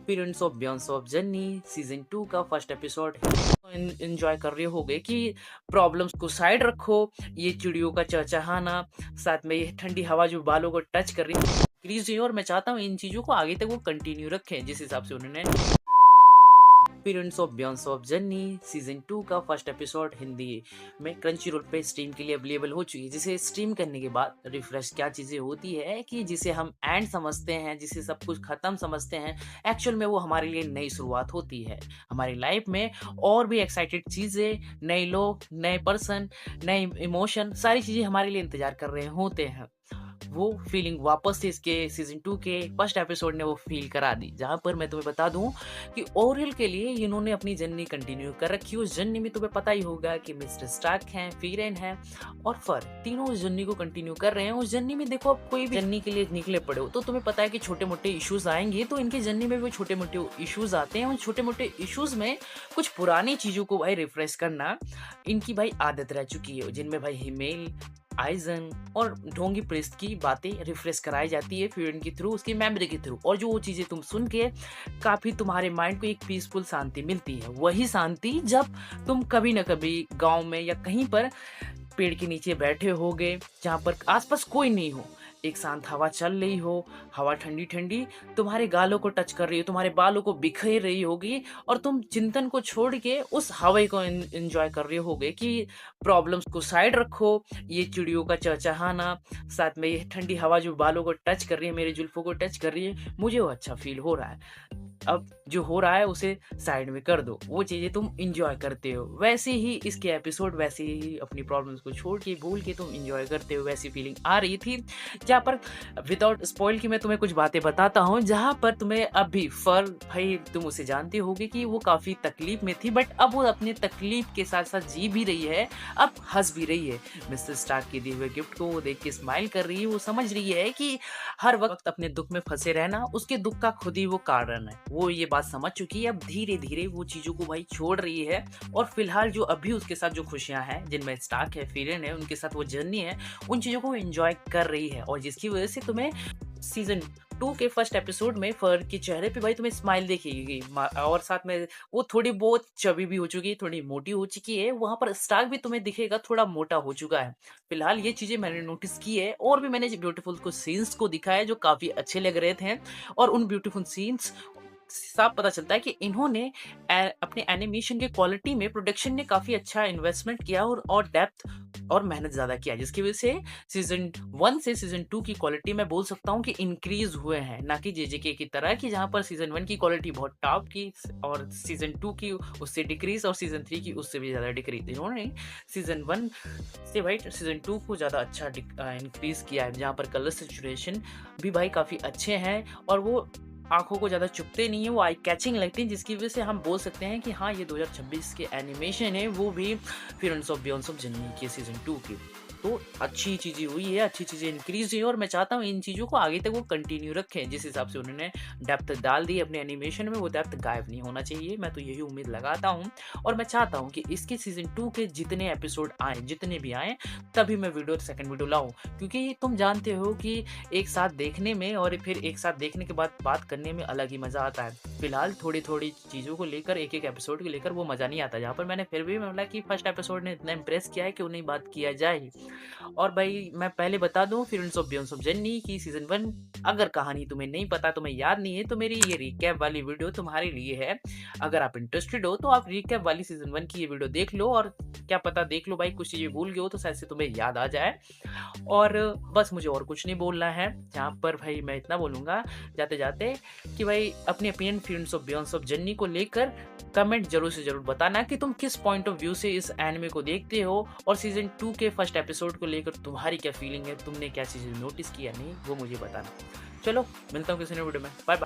Parents of Beyoncé of journey season 2 का first episode enjoy कर रहे होगे कि प्रॉब्लम्स को साइड रखो। ये चिड़ियों का चहचहाना, साथ में ये ठंडी हवा जो बालों को टच कर रही है इंक्रीज हुई, और मैं चाहता हूँ इन चीज़ों को आगे तक वो कंटिन्यू रखें जिस हिसाब से उन्होंने parents of Beyoncé of journey season 2 का फर्स्ट एपिसोड हिंदी में क्रंची रोल पे स्ट्रीम के लिए अवेलेबल हो चुकी है। जिसे स्ट्रीम करने के बाद रिफ्रेश क्या चीज़ें होती है कि जिसे हम एंड समझते हैं, जिसे सब कुछ खत्म समझते हैं, एक्चुअल में वो हमारे लिए नई शुरुआत होती है हमारी लाइफ में। और भी एक्साइटेड चीज़ें, नए लोग, नए पर्सन, नए इमोशन, सारी चीज़ें हमारे लिए इंतजार कर रहे होते हैं। वो फीलिंग वापस से इसके सीजन 2 के फर्स्ट एपिसोड ने वो फील करा दी, जहां पर मैं तुम्हें बता दूं कि ओरियल के लिए इन्होंने अपनी जर्नी कंटिन्यू कर रखी है। उस जर्नी में तुम्हें पता ही होगा कि मिस्टर स्टार्क हैं, फीरेन हैं और फर, तीनों उस जर्नी को कंटिन्यू कर रहे हैं। उस जर्नी में देखो, आप कोई भी जर्नी के लिए निकले पड़े हो तो तुम्हें पता है कि छोटे मोटे इश्यूज आएंगे, तो इनके जर्नी में भी छोटे मोटे इश्यूज आते हैं। उन छोटे मोटे इश्यूज में कुछ पुरानी चीजों को भाई रिफ्रेश करना इनकी भाई आदत रह चुकी है, जिनमें भाई हिमेल, आइजन और ढोंगी प्रिस्ट की बातें रिफ्रेश कराई जाती है फ्यूरन के थ्रू, उसकी मेमोरी के थ्रू। और जो वो चीज़ें तुम सुन के काफ़ी तुम्हारे माइंड को एक पीसफुल शांति मिलती है। वही शांति जब तुम कभी न कभी गांव में या कहीं पर पेड़ के नीचे बैठे होगे जहाँ पर आसपास कोई नहीं हो, एक शांत हवा चल रही हो, हवा ठंडी ठंडी तुम्हारे गालों को टच कर रही हो, तुम्हारे बालों को बिखेर रही होगी, और तुम चिंतन को छोड़ के उस हवा को एंजॉय कर रहे होगे कि प्रॉब्लम्स को साइड रखो। ये चिड़ियों का चहचहाना, साथ में ये ठंडी हवा जो बालों को टच कर रही है, मेरे जुल्फों को टच कर रही है, मुझे वो अच्छा फील हो रहा है। अब जो हो रहा है उसे साइड में कर दो, वो चीज़ें तुम इंजॉय करते हो। वैसे ही इसके एपिसोड, वैसे ही अपनी प्रॉब्लम्स को छोड़ के भूल के तुम इंजॉय करते हो, वैसी फीलिंग आ रही थी। जहाँ पर विदाउट स्पॉइल की मैं तुम्हें कुछ बातें बताता हूँ, जहाँ पर तुम्हें अभी फर, भाई तुम उसे जानते होगे कि वो काफ़ी तकलीफ में थी, बट अब वो अपने तकलीफ के साथ साथ जी भी रही है, अब हंस भी रही है। मिस्टर स्टार्क के दिए हुए गिफ्ट को वो देख के स्माइल कर रही है। वो समझ रही है कि हर वक्त अपने दुख में फंसे रहना उसके दुख का खुद ही वो कारण है। वो ये बात समझ चुकी है। अब धीरे धीरे वो चीज़ों को भाई छोड़ रही है, और फिलहाल जो अभी उसके साथ जो खुशियां हैं, जिनमें स्टार्क है, फीरेन है, उनके साथ वो जर्नी है, उन चीज़ों को एंजॉय कर रही है। और जिसकी वजह से तुम्हें सीजन 2 के फर्स्ट एपिसोड में फर के चेहरे पे भाई तुम्हें स्माइल दिखेगी, और साथ में वो थोड़ी बहुत चबी भी हो चुकी है, थोड़ी मोटी हो चुकी है। वहां पर स्टार्क भी तुम्हें दिखेगा थोड़ा मोटा हो चुका है। फिलहाल ये चीजें मैंने नोटिस की है, और भी मैंने ब्यूटीफुल को सीन्स को दिखा है जो काफी अच्छे लग रहे थे। और उन ब्यूटीफुल सीन्स साफ पता चलता है कि इन्होंने अपने एनिमेशन के क्वालिटी में, प्रोडक्शन ने काफी अच्छा इन्वेस्टमेंट किया और डेप्थ और मेहनत ज्यादा किया, जिसकी वजह से सीजन 1 से सीजन 2 की क्वालिटी मैं बोल सकता हूँ कि इंक्रीज हुए हैं, ना कि जेजेके की तरह कि जहां पर सीजन 1 की क्वालिटी बहुत टॉप की और सीजन 2 की उससे डिक्रीज और सीजन 3 की उससे भी ज्यादा डिक्रीज। इन्होंने सीजन 1 से भाई सीजन 2 को ज्यादा अच्छा इंक्रीज किया है, जहां पर कलर सिचुएशन भी भाई काफी अच्छे हैं, और वो आंखों को ज़्यादा चुभते नहीं है, वो आई कैचिंग लगती है, जिसकी वजह से हम बोल सकते हैं कि हाँ, ये 2026 के एनिमेशन है, वो भी parents of Beyoncé of journey के सीजन 2 की। तो अच्छी चीज़ें हुई है, अच्छी चीज़ें इंक्रीज हुई है, और मैं चाहता हूँ इन चीज़ों को आगे तक वो कंटिन्यू रखें। जिस हिसाब से उन्होंने डेप्थ डाल दी अपने एनिमेशन में, वो डेप्थ गायब नहीं होना चाहिए। मैं तो यही उम्मीद लगाता हूँ, और मैं चाहता हूँ कि इसके सीजन 2 के जितने एपिसोड आए, जितने भी आए, तभी मैं सेकंड वीडियो लाऊँ, क्योंकि तुम जानते हो कि एक साथ देखने में और फिर एक साथ देखने के बाद बात करने में अलग ही मज़ा आता है। फिलहाल थोड़ी थोड़ी चीज़ों को लेकर, एक एक एपिसोड को लेकर वो मज़ा नहीं आता, जहाँ पर मैंने फिर भी बोला कि फर्स्ट एपिसोड ने इतना इंप्रेस किया है कि उन्हें बात किया जाए। और भाई मैं पहले बता दूं, parents of Beyoncé of journey की सीजन 1, अगर कहानी तुम्हें नहीं पता, तुम्हें याद नहीं है, तो मेरी ये रिकैप वाली वीडियो तुम्हारे लिए है। अगर आप इंटरेस्टेड हो तो आप रिकैप वाली सीजन 1 की ये वीडियो देख लो, और क्या पता देख लो भाई, कुछ चीज़ें भूल गए हो तो शायद से तुम्हें याद आ जाए। और बस मुझे और कुछ नहीं बोलना है, जहाँ पर भाई मैं इतना बोलूँगा जाते जाते कि भाई अपने opinion parents of Beyoncé of journey को लेकर कमेंट जरूर से जरूर बताना कि तुम किस पॉइंट ऑफ व्यू से इस एनिमे को देखते हो, और सीजन 2 के फर्स्ट एपिसोड को लेकर तुम्हारी क्या फीलिंग है, तुमने क्या चीज़ें नोटिस किया नहीं, वो मुझे बताना। चलो मिलता हूँ किसी नए वीडियो में, बाय बाय।